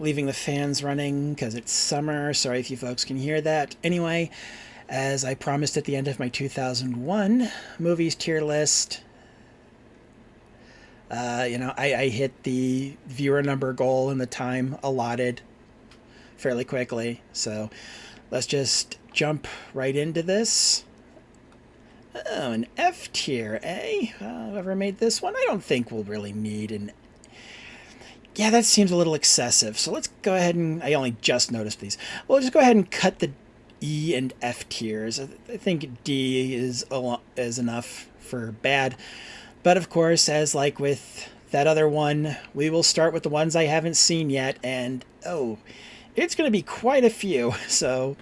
leaving the fans running because it's summer. Sorry if you folks can hear that. Anyway, as I promised at the end of my 2001 movies tier list, I hit the viewer number goal in the time allotted fairly quickly. So let's just jump right into this. Oh, an F tier, eh? Whoever made this one? I don't think we'll really need an... Yeah, that seems a little excessive. So let's go ahead and... I only just noticed these. We'll just go ahead and cut the E and F tiers. I think D is enough for bad. But of course, as like with that other one, we will start with the ones I haven't seen yet. And, oh, it's going to be quite a few. So,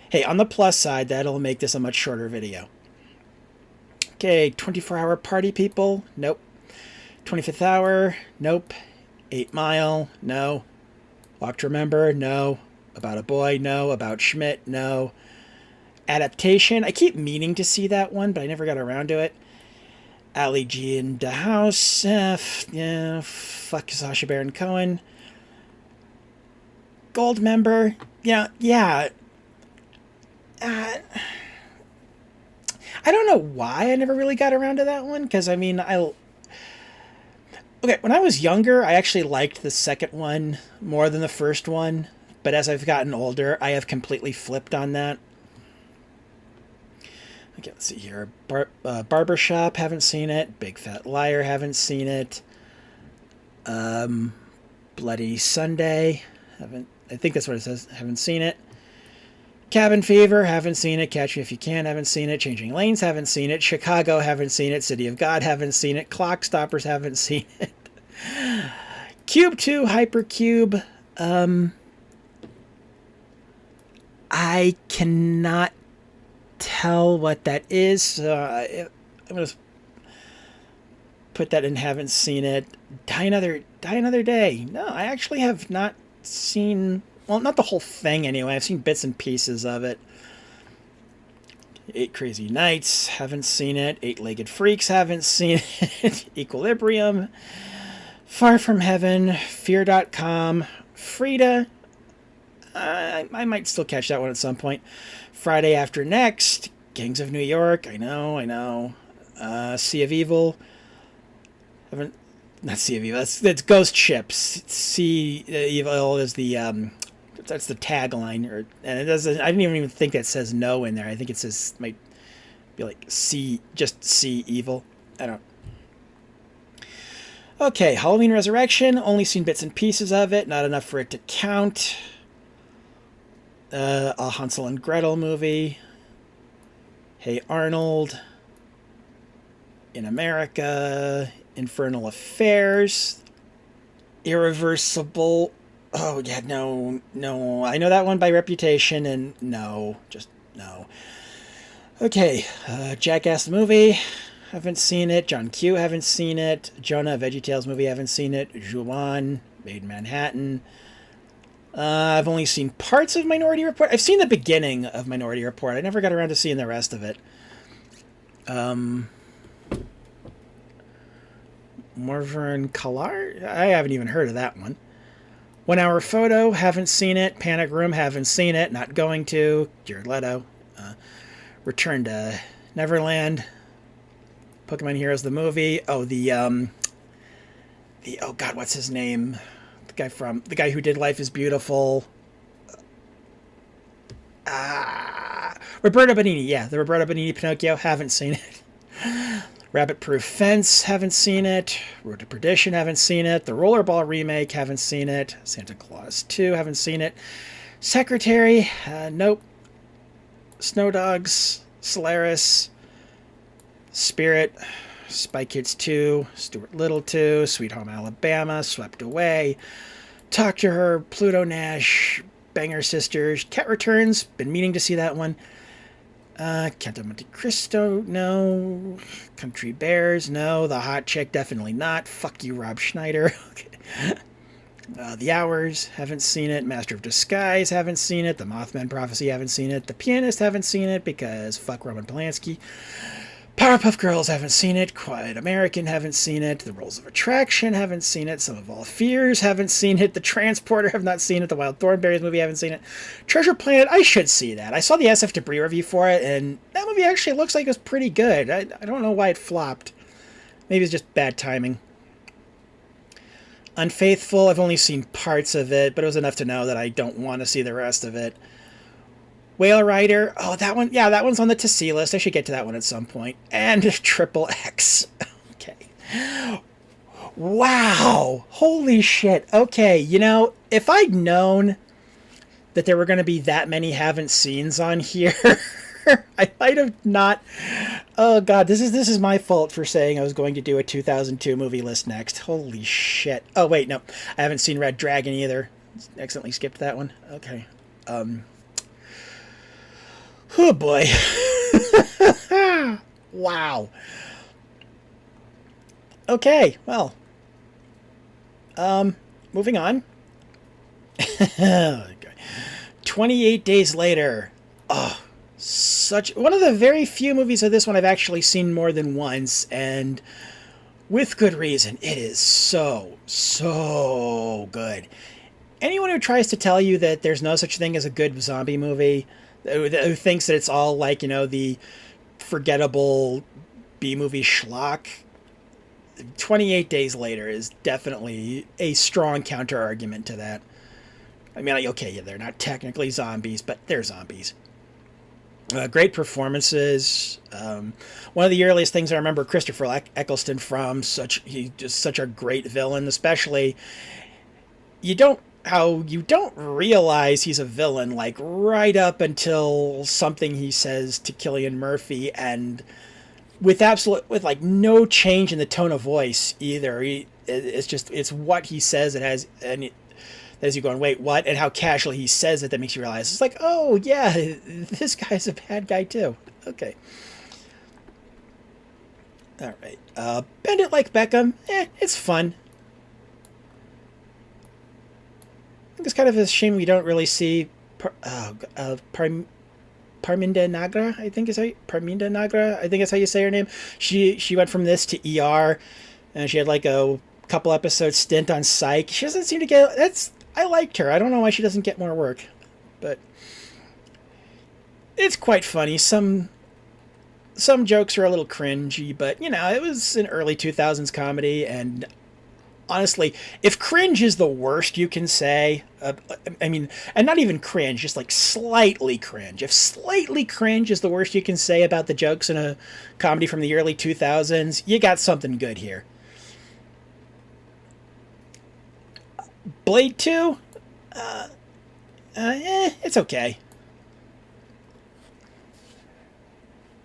hey, on the plus side, that'll make this a much shorter video. Okay, 24-hour party people? Nope. 25th hour? Nope. 8 Mile? No. Walk to Remember? No. About a Boy? No. About Schmidt? No. Adaptation? I keep meaning to see that one, but I never got around to it. Ali G in the House? Yeah, fuck Sacha Baron Cohen. Gold Member? Yeah. I don't know why I never really got around to that one, because, okay, when I was younger, I actually liked the second one more than the first one, but as I've gotten older, I have completely flipped on that. Okay, let's see here. Barbershop, haven't seen it. Big Fat Liar, haven't seen it. Bloody Sunday, I think that's what it says, haven't seen it. Cabin Fever, haven't seen it. Catch Me If You Can, haven't seen it. Changing Lanes, haven't seen it. Chicago, haven't seen it. City of God, haven't seen it. Clock Stoppers, haven't seen it. Cube 2, Hypercube. I cannot tell what that is. So I'm going to put that in haven't seen it. Die Another Day. No, I actually have not seen... Well, not the whole thing anyway. I've seen bits and pieces of it. 8 Crazy Nights, haven't seen it. 8-Legged Freaks, haven't seen it. Equilibrium, Far From Heaven, Fear.com, Frida. I might still catch that one at some point. Friday After Next, Gangs of New York. I know. Sea of Evil. Not Sea of Evil. That's Ghost Ships. Sea Evil is the that's the tagline, and it doesn't. I didn't even think that says no in there. I think it says might be like Sea Evil. I don't. Okay, Halloween Resurrection. Only seen bits and pieces of it. Not enough for it to count. A Hansel and Gretel movie. Hey Arnold. In America. Infernal Affairs. Irreversible. Oh, yeah, no. I know that one by reputation, and no. Just no. Okay, Jackass the movie. Haven't seen it. John Q, haven't seen it. Jonah, VeggieTales movie, haven't seen it. Ju-On, Made in Manhattan. I've only seen parts of Minority Report. I've seen the beginning of Minority Report. I never got around to seeing the rest of it. Morvern Kalar? I haven't even heard of that one. 1 Hour Photo, haven't seen it. Panic Room, haven't seen it. Not going to. Jared Leto. Return to Neverland. Pokemon Heroes, the movie. Oh, oh God, what's his name? The guy who did Life is Beautiful. Roberto Benigni. Yeah, the Roberto Benigni Pinocchio, haven't seen it. Rabbit Proof Fence, haven't seen it. Road to Perdition, haven't seen it. The Rollerball remake, haven't seen it. Santa Claus 2, haven't seen it. Secretary, nope. Snow Dogs, Solaris, Spirit, Spy Kids 2, Stuart Little 2, Sweet Home Alabama, Swept Away, Talk to Her, Pluto Nash, Banger Sisters, Cat Returns, been meaning to see that one. Count of Monte Cristo, no. Country Bears, no. The Hot Chick, definitely not. Fuck you, Rob Schneider. Okay. The Hours, haven't seen it. Master of Disguise, haven't seen it. The Mothman Prophecy, haven't seen it. The Pianist, haven't seen it because fuck Roman Polanski. Powerpuff Girls, haven't seen it. Quiet American, haven't seen it. The Rules of Attraction, haven't seen it. Some of All Fears, haven't seen it. The Transporter, have not seen it. The Wild Thornberrys movie, haven't seen it. Treasure Planet, I should see that. I saw the SF Debris review for it, and that movie actually looks like it was pretty good. I don't know why it flopped. Maybe it's just bad timing. Unfaithful, I've only seen parts of it, but it was enough to know that I don't want to see the rest of it. Whale Rider, oh, that one, yeah, that one's on the to see list. I should get to that one at some point. And Triple X. Okay. Wow. Holy shit. Okay, you know, if I'd known that there were going to be that many haven't seens on here, I might have not. Oh god, this is my fault for saying I was going to do a 2002 movie list next. Holy shit. Oh wait, no. I haven't seen Red Dragon either. Accidentally skipped that one. Okay. Oh boy. Wow. Okay, well. Moving on. 28 Days Later. Oh, such one of the very few movies of this one I've actually seen more than once, and with good reason. It is so good. Anyone who tries to tell you that there's no such thing as a good zombie movie, who thinks that it's all like, you know, the forgettable B-movie schlock, 28 Days Later is definitely a strong counter-argument to that. I mean, okay, yeah, they're not technically zombies, but they're zombies. Great performances. One of the earliest things I remember Christopher Eccleston from, he's just such a great villain, especially you don't realize he's a villain, like right up until something he says to Cillian Murphy, and with like no change in the tone of voice either. It's what he says. It has, and as you going, wait, what? And how casually he says it that makes you realize it's like, oh yeah, this guy's a bad guy too. Okay. All right. Bend It Like Beckham. It's fun. I think it's kind of a shame we don't really see Parminda Nagra. Parminda Nagra. I think that's how you say her name. She went from this to ER, and she had like a couple episodes stint on Psych. She doesn't seem to get. I liked her. I don't know why she doesn't get more work, but it's quite funny. Some jokes are a little cringy, but you know, it was an early 2000s comedy, and honestly, if cringe is the worst you can say, I mean, and not even cringe, just like slightly cringe. If slightly cringe is the worst you can say about the jokes in a comedy from the early 2000s, you got something good here. Blade 2? It's okay.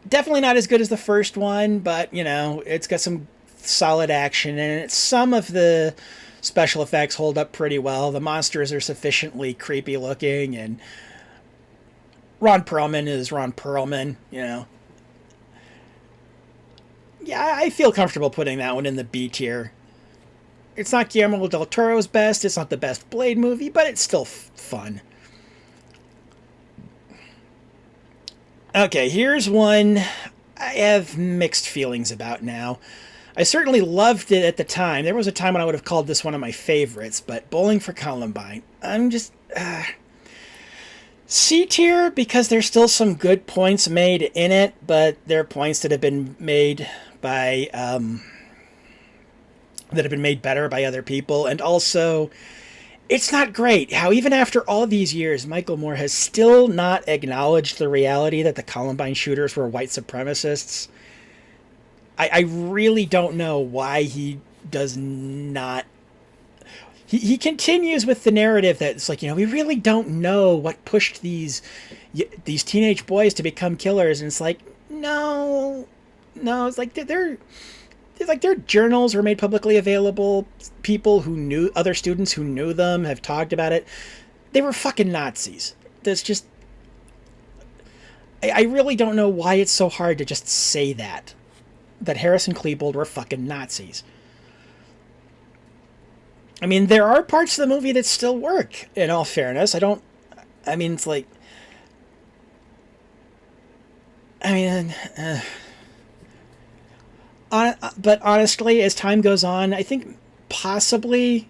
Definitely not as good as the first one, but, you know, it's got some solid action in it. Some of the special effects hold up pretty well. The monsters are sufficiently creepy looking, and Ron Perlman is Ron Perlman, you know. Yeah, I feel comfortable putting that one in the B tier. It's not Guillermo del Toro's best. It's not the best Blade movie, but it's still fun. Okay, here's one I have mixed feelings about now. I certainly loved it at the time. There was a time when I would have called this one of my favorites, but Bowling for Columbine, I'm just... C tier, because there's still some good points made in it, but there are points that have been made by... that have been made better by other people, and also it's not great how even after all these years Michael Moore has still not acknowledged the reality that the Columbine shooters were white supremacists. I really don't know why he does not. He continues with the narrative that it's like, you know, we really don't know what pushed these teenage boys to become killers, and it's like, no, it's like their journals were made publicly available. People who knew, other students who knew them have talked about it. They were fucking Nazis. That's just... I really don't know why it's so hard to just say that Harris and Klebold were fucking Nazis. I mean, there are parts of the movie that still work, in all fairness. It's like... But honestly, as time goes on, I think possibly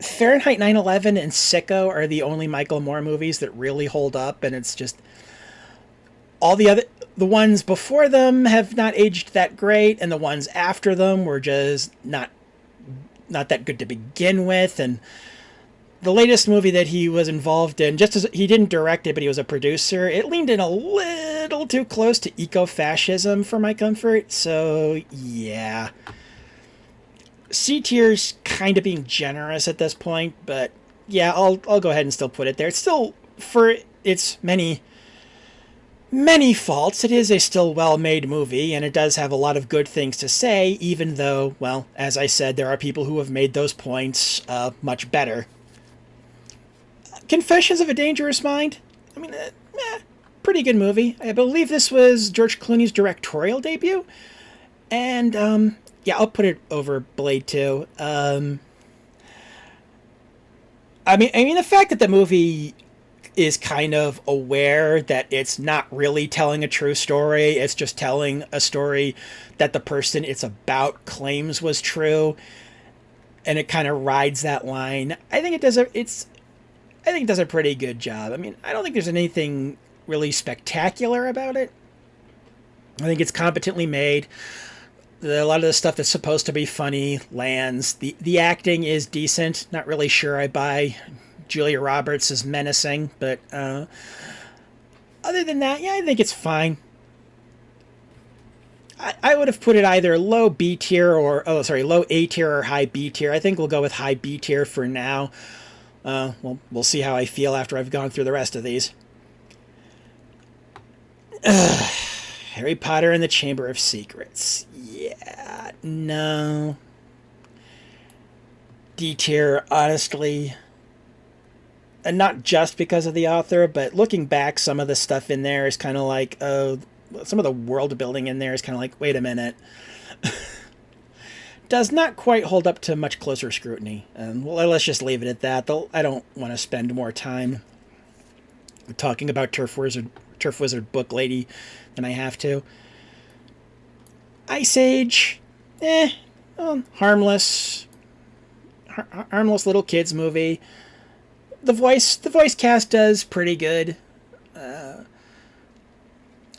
Fahrenheit 9/11 and Sicko are the only Michael Moore movies that really hold up, and it's just all the ones before them have not aged that great, and the ones after them were just not that good to begin with. And the latest movie that he was involved in, just as he didn't direct it, but he was a producer, it leaned in a little too close to eco-fascism for my comfort. So yeah, C tier's kind of being generous at this point, but yeah, I'll go ahead and still put it there. It's still, for its many faults, it is a still well-made movie, and it does have a lot of good things to say, even though, well, as I said, there are people who have made those points much better. Confessions of a Dangerous Mind, I mean, pretty good movie. I believe this was George Clooney's directorial debut, and yeah, I'll put it over Blade 2. I mean, the fact that the movie is kind of aware that it's not really telling a true story, it's just telling a story that the person it's about claims was true, and it kind of rides that line. I think it does a pretty good job. I mean, I don't think there's anything really spectacular about it. I think it's competently made. A lot of the stuff that's supposed to be funny lands. The acting is decent. Not really sure I buy Julia Roberts is menacing, but other than that, yeah, I think it's fine. I would have put it either low B tier or low A tier or high B tier. I think we'll go with high B tier for now. We'll see how I feel after I've gone through the rest of these. Harry Potter and the Chamber of Secrets. Yeah, no. D tier, honestly. And not just because of the author, but looking back, some of the stuff in there is kind of like, some of the world building in there is kind of like, wait a minute. Does not quite hold up to much closer scrutiny. Well, let's just leave it at that. I don't want to spend more time talking about Turf Wizard Book Lady than I have to. Ice Age, harmless little kids movie. The voice cast does pretty good.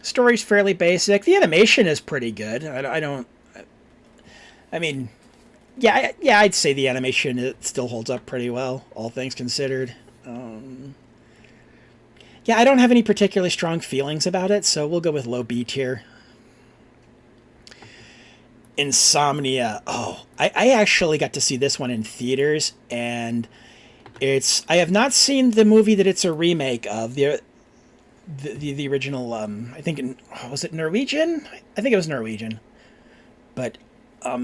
Story's fairly basic. The animation is pretty good. I mean, yeah, I'd say the animation, it still holds up pretty well, all things considered. Yeah, I don't have any particularly strong feelings about it, so we'll go with low B tier. Insomnia. Oh, I actually got to see this one in theaters, and I have not seen the movie that it's a remake of. The original, I think, was it Norwegian? I think it was Norwegian. But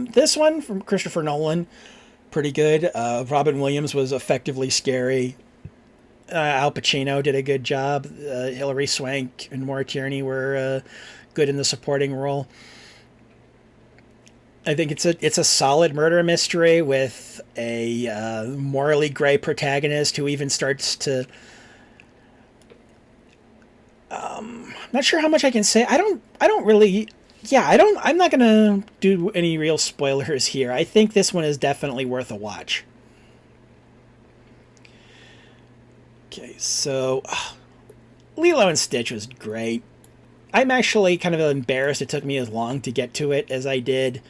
this one from Christopher Nolan, pretty good. Robin Williams was effectively scary. Al Pacino did a good job. Hilary Swank and Maura Tierney were good in the supporting role. I think it's a solid murder mystery with a morally gray protagonist who even starts to. I'm not sure how much I can say. I don't really. Yeah, I'm not gonna do any real spoilers here. I think this one is definitely worth a watch. Okay, so Lilo and Stitch was great. I'm actually kind of embarrassed it took me as long to get to it as I did.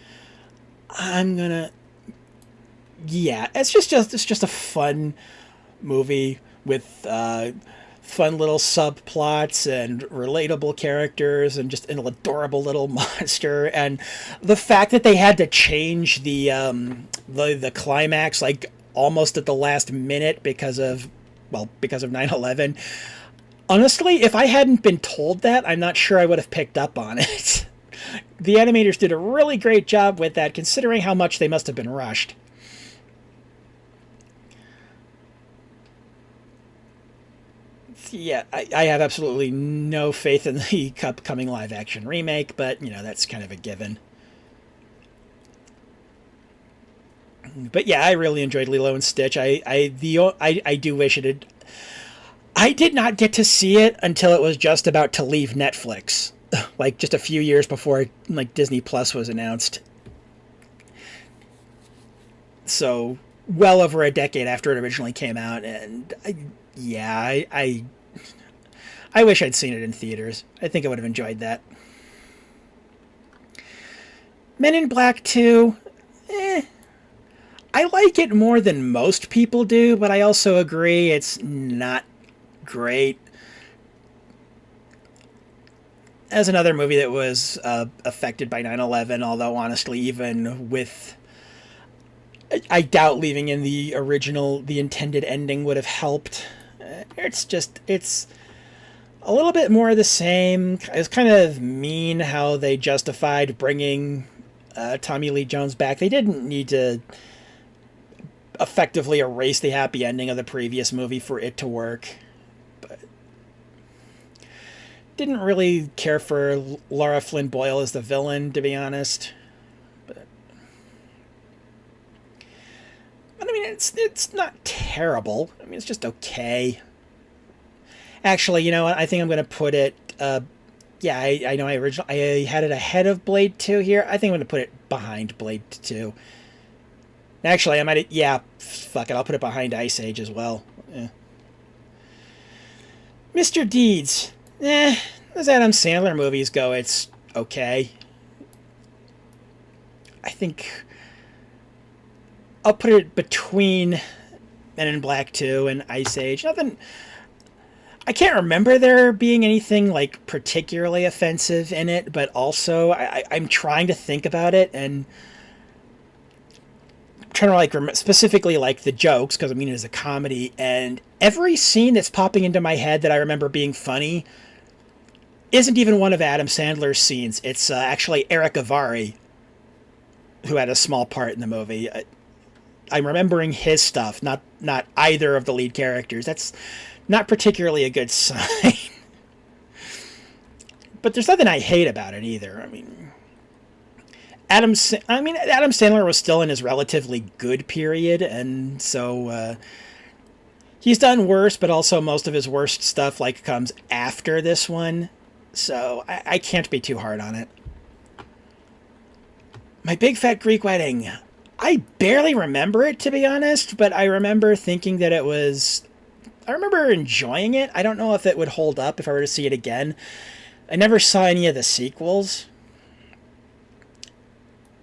It's just a fun movie with fun little subplots and relatable characters and just an adorable little monster. And the fact that they had to change the climax like almost at the last minute because of 9/11. Honestly, if I hadn't been told that, I'm not sure I would have picked up on it. The animators did a really great job with that, considering how much they must have been rushed. Yeah, I have absolutely no faith in the upcoming live-action remake, but, that's kind of a given. But yeah, I really enjoyed Lilo and Stitch. I do wish it had. I did not get to see it until it was just about to leave Netflix. like just a few years before like Disney Plus was announced. So well over a decade after it originally came out, and I wish I'd seen it in theaters. I think I would have enjoyed that. Men in Black 2, I like it more than most people do, but I also agree it's not great. As another movie that was affected by 9/11, although honestly, even with. I doubt leaving in the original, the intended ending would have helped. It's a little bit more of the same. It's kind of mean how they justified bringing Tommy Lee Jones back. They didn't need to effectively erase the happy ending of the previous movie for it to work. But didn't really care for Laura Flynn Boyle as the villain, to be honest. But I mean, it's not terrible. I mean, it's just okay. Actually, you know what? I think I'm going to put it. Yeah, I know I had it ahead of Blade 2 here. I think I'm going to put it behind Blade 2. Actually, I might. Yeah, fuck it. I'll put it behind Ice Age as well. Mr. Deeds. As Adam Sandler movies go, it's okay. I think I'll put it between Men in Black 2 and Ice Age. Nothing. I can't remember there being anything like particularly offensive in it, but also I'm trying to think about it and trying to like specifically like the jokes, because I mean it is a comedy, and every scene that's popping into my head that I remember being funny isn't even one of Adam Sandler's scenes. It's actually Eric Avari, who had a small part in the movie. I'm remembering his stuff, not either of the lead characters. That's not particularly a good sign. But there's nothing I hate about it either. I mean, Adam Sandler was still in his relatively good period, and so he's done worse, but also most of his worst stuff like comes after this one. So I can't be too hard on it. My Big Fat Greek Wedding. I barely remember it, to be honest, but I remember thinking that it was. I remember enjoying it. I don't know if it would hold up if I were to see it again. I never saw any of the sequels,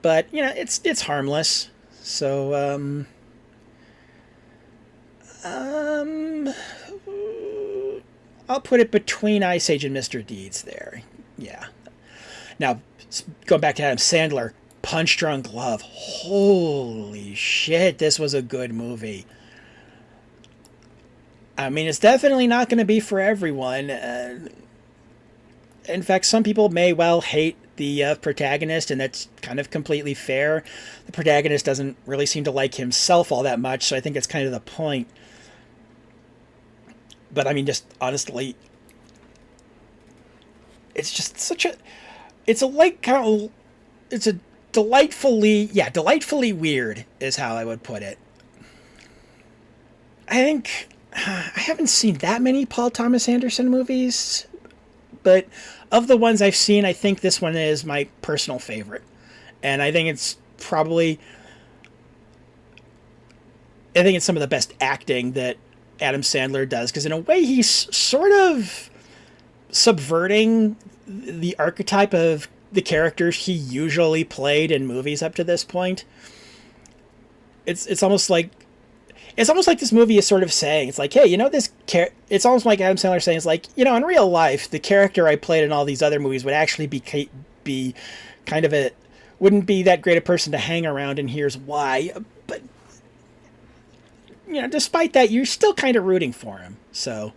but you know, it's harmless. So I'll put it between Ice Age and Mr. Deeds there. Yeah. Now, going back to Adam Sandler, Punch Drunk Love. Holy shit, this was a good movie. I mean, it's definitely not going to be for everyone. In fact, some people may well hate the protagonist, and that's kind of completely fair. The protagonist doesn't really seem to like himself all that much, so I think that's kind of the point. But I mean, just honestly, it's just such a, it's a like kind of, it's a delightfully weird is how I would put it. I think I haven't seen that many Paul Thomas Anderson movies, but of the ones I've seen, I think this one is my personal favorite. And I think it's probably, I think it's some of the best acting that Adam Sandler does, because in a way he's sort of subverting the archetype of the characters he usually played in movies up to this point. It's almost like this movie is sort of saying, it's like, hey, you know, it's almost like Adam Sandler saying, it's like, you know, in real life, the character I played in all these other movies would actually be kind of wouldn't be that great a person to hang around, and here's why. But, you know, despite that, you're still kind of rooting for him. So,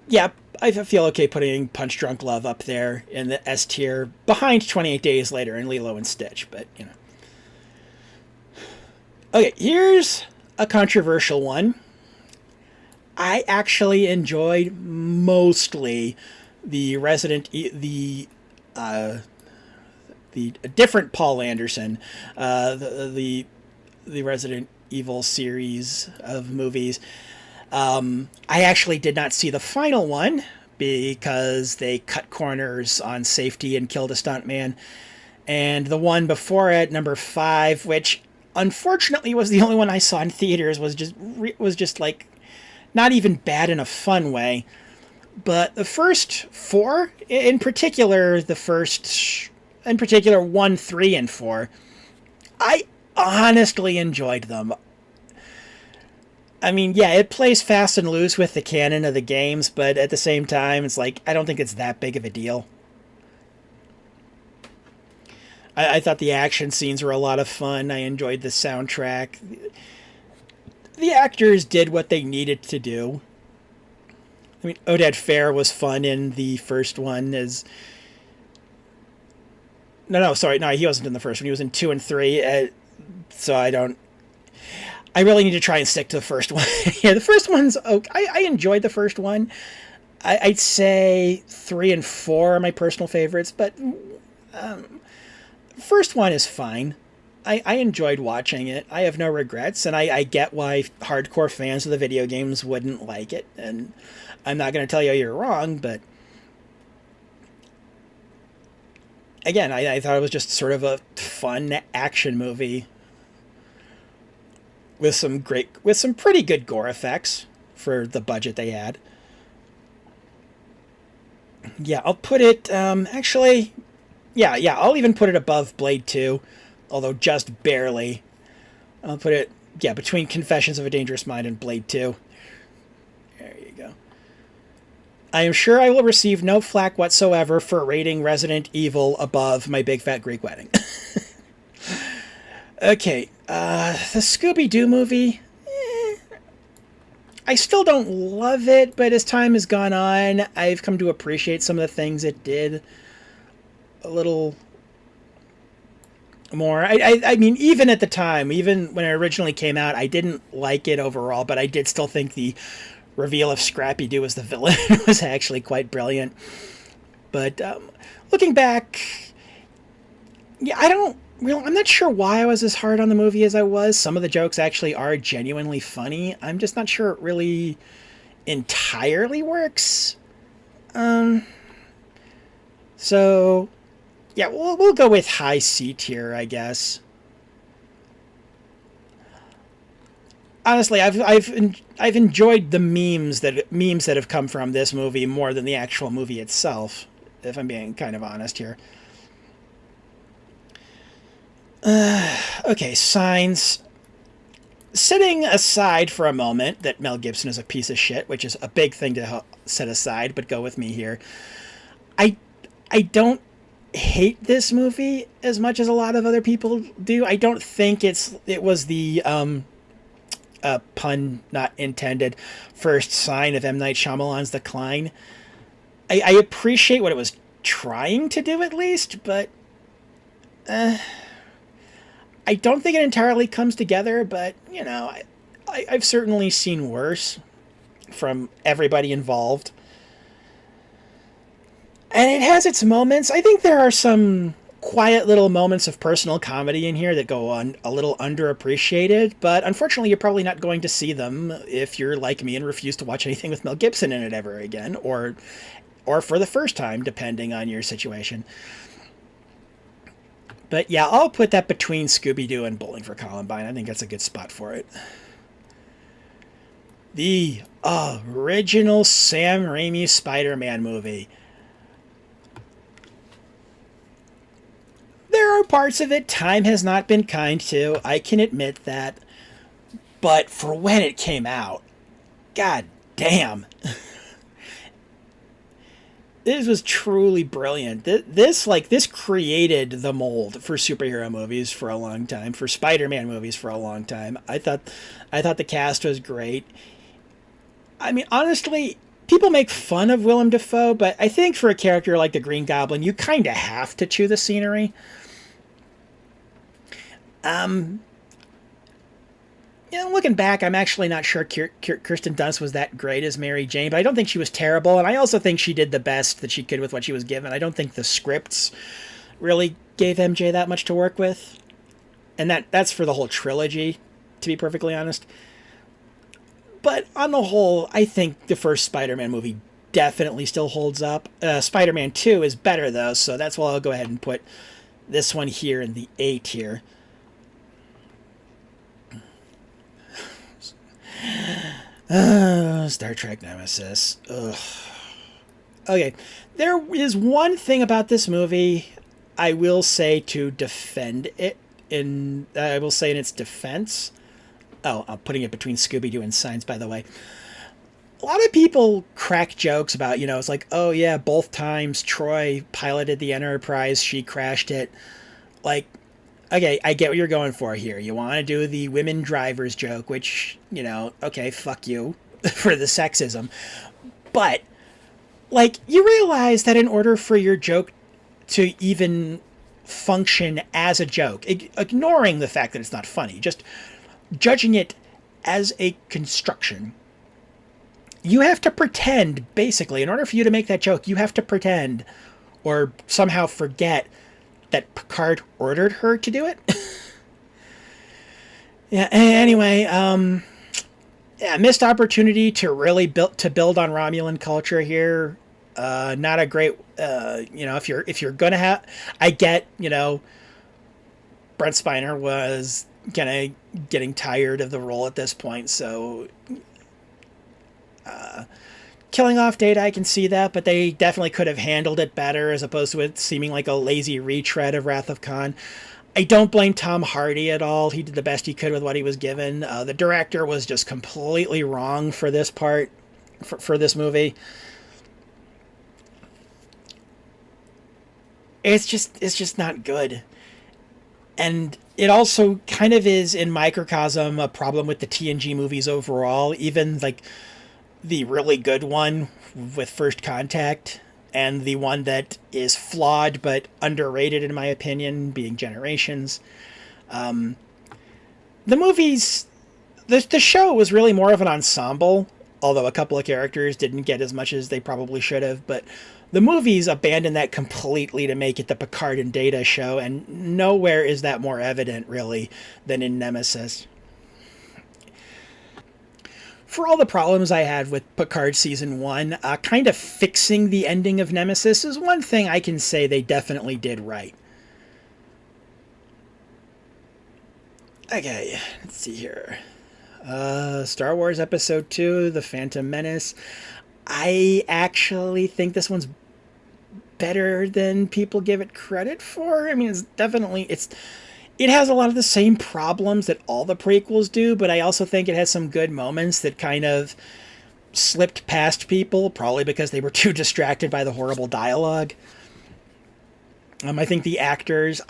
yeah, I feel okay putting Punch Drunk Love up there in the S tier behind 28 Days Later and Lilo and Stitch, but, you know. Okay, here's a controversial one. I actually enjoyed mostly the different Paul Anderson, the Resident Evil series of movies. I actually did not see the final one because they cut corners on safety and killed a stuntman. And the one before it, number 5, which unfortunately was the only one I saw in theaters, was just like not even bad in a fun way. But the first 4, in particular, the first, in particular 1, 3, and 4, I honestly enjoyed them. I mean, yeah, it plays fast and loose with the canon of the games, but at the same time, it's like, I don't think it's that big of a deal. I thought the action scenes were a lot of fun. I enjoyed the soundtrack. The actors did what they needed to do. I mean, Oded Fehr was fun in the first one. No, he wasn't in the first one. He was in 2 and 3. So I really need to try and stick to the first one. Yeah, the first one's okay. I enjoyed the first one. I'd say 3 and 4 are my personal favorites, but first one is fine. I enjoyed watching it. I have no regrets, and I get why hardcore fans of the video games wouldn't like it, and I'm not going to tell you you're wrong, but again, I thought it was just sort of a fun action movie with some pretty good gore effects for the budget they had. Yeah, I'll put it, actually, yeah, I'll even put it above Blade 2, although just barely. I'll put it, yeah, between Confessions of a Dangerous Mind and Blade 2. There you go. I am sure I will receive no flack whatsoever for rating Resident Evil above My Big Fat Greek Wedding. Okay, the Scooby-Doo movie, I still don't love it, but as time has gone on, I've come to appreciate some of the things it did a little more. I mean, even at the time, even when it originally came out, I didn't like it overall, but I did still think the reveal of Scrappy-Doo as the villain was actually quite brilliant. But looking back, yeah, I'm not sure why I was as hard on the movie as I was. Some of the jokes actually are genuinely funny. I'm just not sure it really entirely works. So yeah, we'll go with high C tier, I guess. Honestly, I've enjoyed the memes that have come from this movie more than the actual movie itself, if I'm being kind of honest here. Okay, signs. Setting aside for a moment that Mel Gibson is a piece of shit, which is a big thing to set aside, but go with me here. I don't hate this movie as much as a lot of other people do. I don't think it was the pun not intended first sign of M. Night Shyamalan's decline. I appreciate what it was trying to do at least, but I don't think it entirely comes together, but, you know, I've certainly seen worse from everybody involved. And it has its moments. I think there are some quiet little moments of personal comedy in here that go on a little underappreciated, but unfortunately you're probably not going to see them if you're like me and refuse to watch anything with Mel Gibson in it ever again, or for the first time, depending on your situation. But yeah, I'll put that between Scooby-Doo and Bowling for Columbine. I think that's a good spot for it. The original Sam Raimi Spider-Man movie. There are parts of it time has not been kind to. I can admit that. But for when it came out, god damn. This was truly brilliant. This created the mold for superhero movies for a long time, for Spider-Man movies for a long time. I thought the cast was great. I mean, honestly, people make fun of Willem Dafoe, but I think for a character like the Green Goblin, you kind of have to chew the scenery. Yeah, looking back, I'm actually not sure Kirsten Dunst was that great as Mary Jane, but I don't think she was terrible, and I also think she did the best that she could with what she was given. I don't think the scripts really gave MJ that much to work with, and that's for the whole trilogy, to be perfectly honest. But on the whole, I think the first Spider-Man movie definitely still holds up. Spider-Man 2 is better, though, so that's why I'll go ahead and put this one here in the A tier. Star Trek Nemesis. Ugh. Okay, there is one thing about this movie I will say to defend it. I will say in its defense. Oh, I'm putting it between Scooby-Doo and Signs, by the way. A lot of people crack jokes about, it's like, oh yeah, both times Troy piloted the Enterprise, she crashed it. Like, okay, I get what you're going for here. You want to do the women drivers joke, which, okay, fuck you for the sexism. But, like, you realize that in order for your joke to even function as a joke, ignoring the fact that it's not funny, just judging it as a construction, you have to pretend, basically, in order for you to make that joke, you have to pretend or somehow forget that Picard ordered her to do it. Yeah, anyway, missed opportunity to really build on Romulan culture here. Not a great, if you're gonna have, I get, Brent Spiner was kind of getting tired of the role at this point, so killing off Data, I can see that, but they definitely could have handled it better as opposed to it seeming like a lazy retread of Wrath of Khan. I don't blame Tom Hardy at all. He did the best he could with what he was given. The director was just completely wrong for this part, for this movie. It's just not good. And it also kind of is, in microcosm, a problem with the TNG movies overall. Even, like, the really good one with First Contact and the one that is flawed but underrated, in my opinion, being Generations. The movies... The show was really more of an ensemble, although a couple of characters didn't get as much as they probably should have, but the movies abandoned that completely to make it the Picard and Data show, and nowhere is that more evident, really, than in Nemesis. For all the problems I had with Picard Season 1, kind of fixing the ending of Nemesis is one thing I can say they definitely did right. Okay, let's see here. Star Wars Episode 2, The Phantom Menace. I actually think this one's better than people give it credit for. I mean, it has a lot of the same problems that all the prequels do, but I also think it has some good moments that kind of slipped past people, probably because they were too distracted by the horrible dialogue. I think the actors...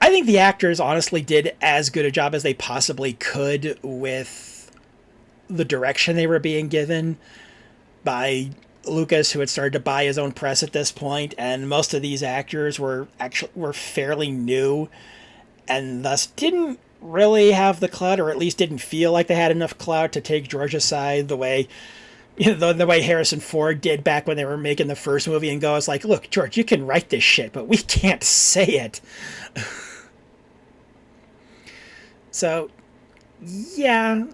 I think the actors honestly did as good a job as they possibly could with the direction they were being given by Lucas, who had started to buy his own press at this point, and most of these actors were fairly new and thus didn't really have the clout, or at least didn't feel like they had enough clout to take George aside the way the way Harrison Ford did back when they were making the first movie and go, it's like, look, George, you can write this shit, but we can't say it. So, yeah,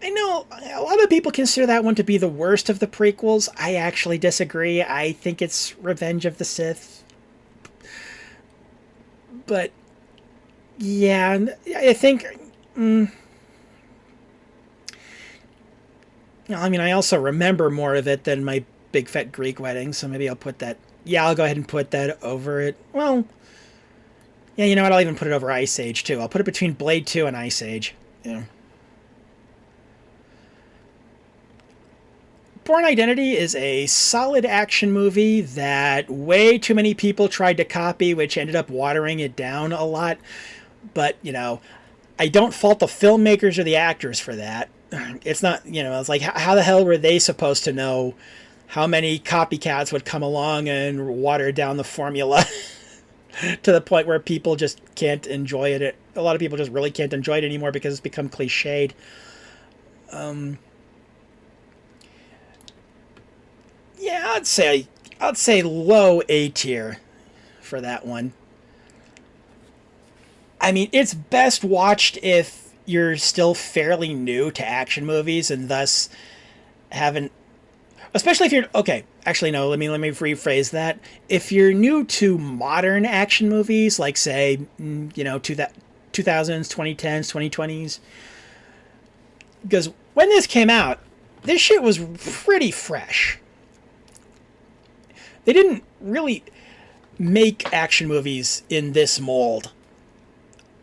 I know a lot of people consider that one to be the worst of the prequels. I actually disagree. I think it's Revenge of the Sith. But, yeah, I think... I also remember more of it than my Big Fat Greek Wedding, so maybe I'll put that... Yeah, I'll go ahead and put that over it. Well... Yeah, you know what? I'll even put it over Ice Age, too. I'll put it between Blade 2 and Ice Age. Yeah. Bourne Identity is a solid action movie that way too many people tried to copy, which ended up watering it down a lot. But, I don't fault the filmmakers or the actors for that. It's not, it's like, how the hell were they supposed to know how many copycats would come along and water down the formula to the point where people just can't enjoy it? A lot of people just really can't enjoy it anymore because it's become cliched. Yeah, I'd say low A tier for that one. I mean, it's best watched if you're still fairly new to action movies and thus haven't, especially if you're okay, actually no, let me rephrase that. If you're new to modern action movies, like say, to that 2000s, 2010s, 2020s, because when this came out, this shit was pretty fresh. They didn't really make action movies in this mold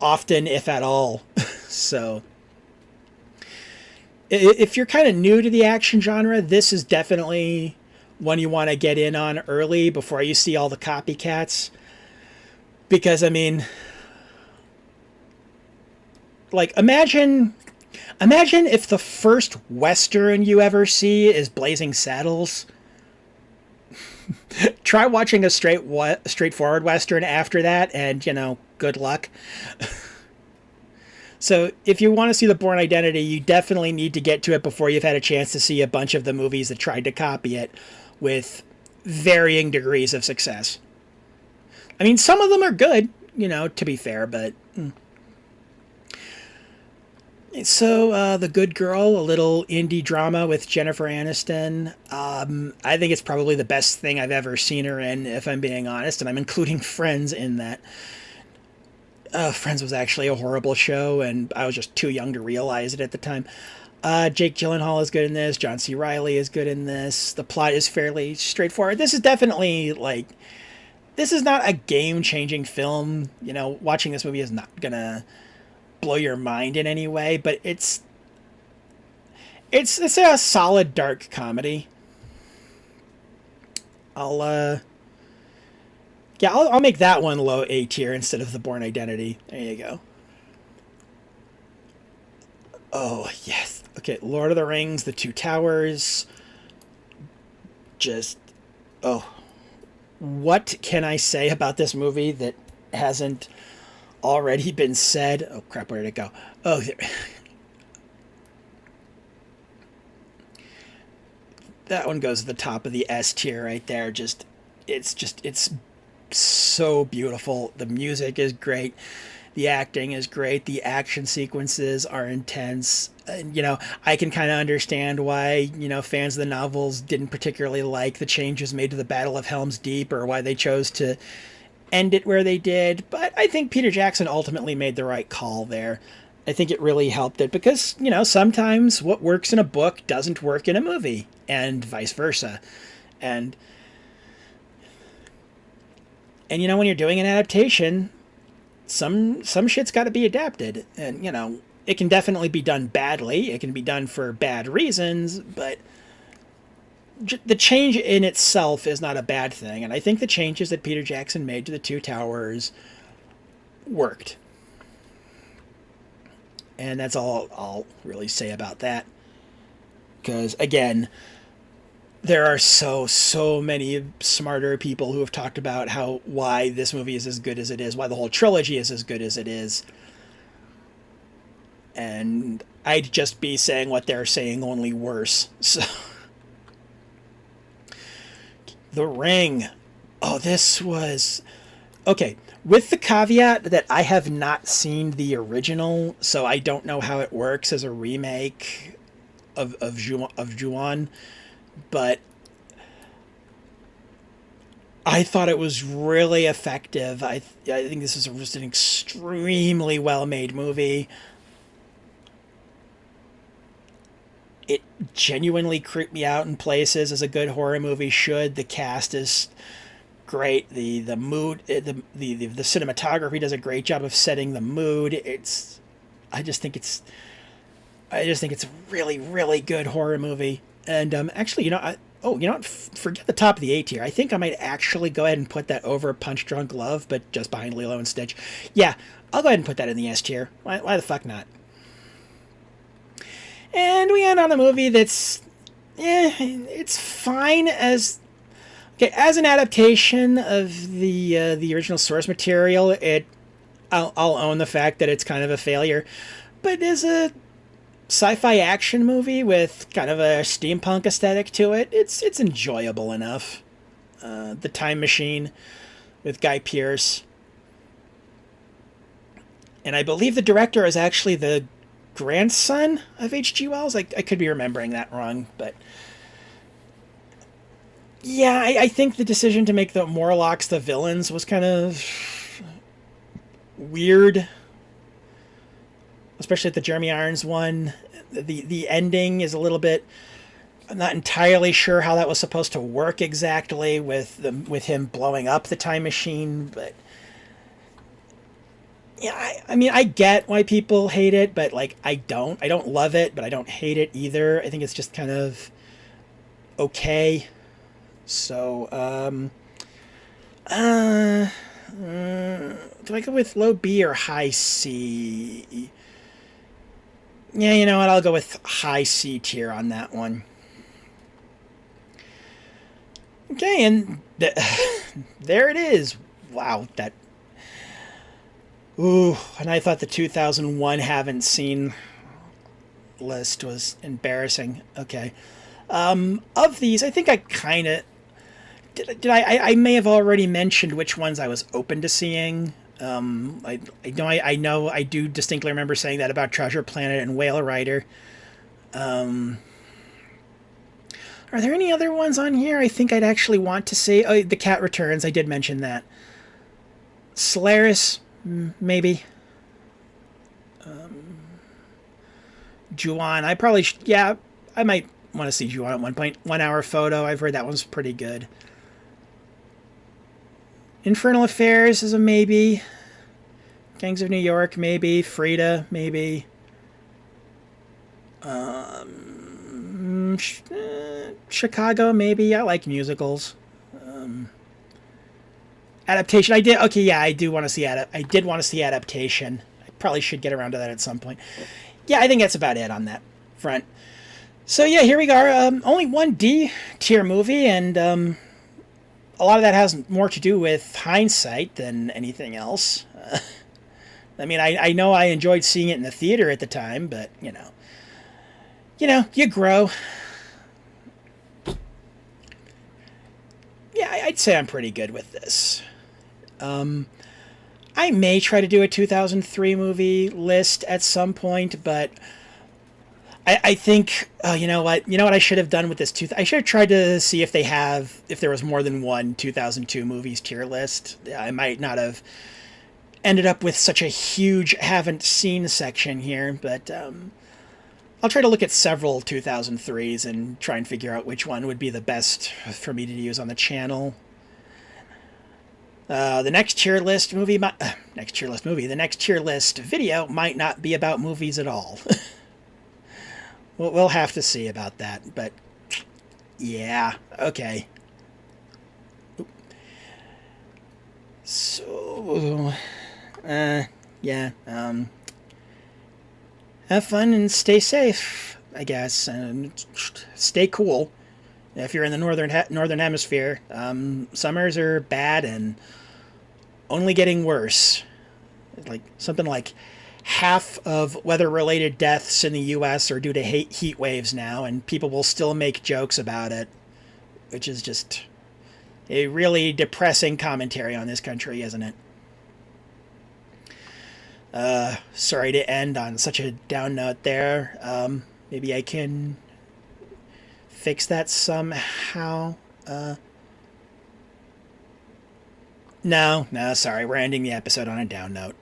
often, if at all. So if you're kind of new to the action genre, this is definitely one you want to get in on early before you see all the copycats. Because, I mean, like, imagine if the first Western you ever see is Blazing Saddles. Try watching a straightforward Western after that, and, good luck. So if you want to see The Bourne Identity, you definitely need to get to it before you've had a chance to see a bunch of the movies that tried to copy it with varying degrees of success. I mean, some of them are good, to be fair, but... So, The Good Girl, a little indie drama with Jennifer Aniston. I think it's probably the best thing I've ever seen her in, if I'm being honest, and I'm including Friends in that. Friends was actually a horrible show, and I was just too young to realize it at the time. Jake Gyllenhaal is good in this. John C. Reilly is good in this. The plot is fairly straightforward. This is definitely, this is not a game-changing film. Watching this movie is not gonna blow your mind in any way, but it's a solid dark comedy. I'll make that one low A tier instead of The Bourne Identity. There you go. Oh, yes. Okay, Lord of the Rings, The Two Towers. What can I say about this movie that hasn't already been said? Oh, crap, where did it go? Oh, there. That one goes to the top of the S tier right there. It's so beautiful. The music is great. The acting is great. The action sequences are intense. And, I can kind of understand why, fans of the novels didn't particularly like the changes made to the Battle of Helm's Deep or why they chose to end it where they did. But I think Peter Jackson ultimately made the right call there. I think it really helped it because, sometimes what works in a book doesn't work in a movie and vice versa. And when you're doing an adaptation, some shit's got to be adapted. And, it can definitely be done badly. It can be done for bad reasons, but the change in itself is not a bad thing. And I think the changes that Peter Jackson made to The Two Towers worked. And that's all I'll really say about that. Because, again, there are so many smarter people who have talked about why this movie is as good as it is, why the whole trilogy is as good as it is. And I'd just be saying what they're saying, only worse. So, The Ring. Oh, this was... Okay, with the caveat that I have not seen the original, so I don't know how it works as a remake of Ju-on. But I thought it was really effective. I think this is just an extremely well-made movie. It genuinely creeped me out in places, as a good horror movie should. The cast is great. The mood, the cinematography does a great job of setting the mood. I just think it's a really, really good horror movie. And actually, forget the top of the A tier. I think I might actually go ahead and put that over Punch Drunk Love, but just behind Lilo and Stitch. Yeah, I'll go ahead and put that in the S tier. Why the fuck not? And we end on a movie that's, it's fine as an adaptation of the original source material. I'll own the fact that it's kind of a failure, but as a sci-fi action movie with kind of a steampunk aesthetic to it, it's enjoyable enough. The Time Machine with Guy Pearce, and I believe the director is actually the grandson of H.G. Wells. I could be remembering that wrong, but yeah, I think the decision to make the Morlocks the villains was kind of weird, especially the Jeremy Irons one. The ending is a little bit. I'm not entirely sure how that was supposed to work exactly with him blowing up the time machine, but yeah, I mean, I get why people hate it, but like, I don't. I don't love it, but I don't hate it either. I think it's just kind of okay. So, do I go with low B or high C? Yeah, you know what? I'll go with high C tier on that one. Okay, and there it is. Wow, that. Ooh, and I thought the 2001 haven't seen list was embarrassing. Okay. Of these, I think I kind of did. I may have already mentioned which ones I was open to seeing. I know I do distinctly remember saying that about Treasure Planet and Whale Rider. Are there any other ones on here I think I'd actually want to see? Oh, The Cat Returns. I did mention that. Solaris, maybe. Juon. I probably yeah. I might want to see Juon at one point. 1 Hour Photo. I've heard that one's pretty good. Infernal Affairs is a maybe. Gangs of New York, maybe. Frida, maybe. Chicago, maybe. I like musicals. Adaptation. I did. Okay, yeah, I do want to see I did want to see Adaptation. I probably should get around to that at some point. Yeah, I think that's about it on that front. So yeah, here we go. Only one D tier movie, and a lot of that has more to do with hindsight than anything else. I mean, I know I enjoyed seeing it in the theater at the time, but you grow. Yeah, I'd say I'm pretty good with this. I may try to do a 2003 movie list at some point, but I think you know what I should have done with this I should have tried to see if there was more than one 2002 movies tier list. I might not have ended up with such a huge haven't seen section here, but I'll try to look at several 2003s and try and figure out which one would be the best for me to use on the channel. The next tier list video might not be about movies at all. We'll have to see about that, but yeah, okay. So, yeah, have fun and stay safe, I guess, and stay cool. If you're in the northern hemisphere, summers are bad and only getting worse. Like something like half of weather-related deaths in the U.S. are due to heat waves now, and people will still make jokes about it, which is just a really depressing commentary on this country, isn't it? Sorry to end on such a down note there. Maybe I can fix that somehow. No, sorry, we're ending the episode on a down note.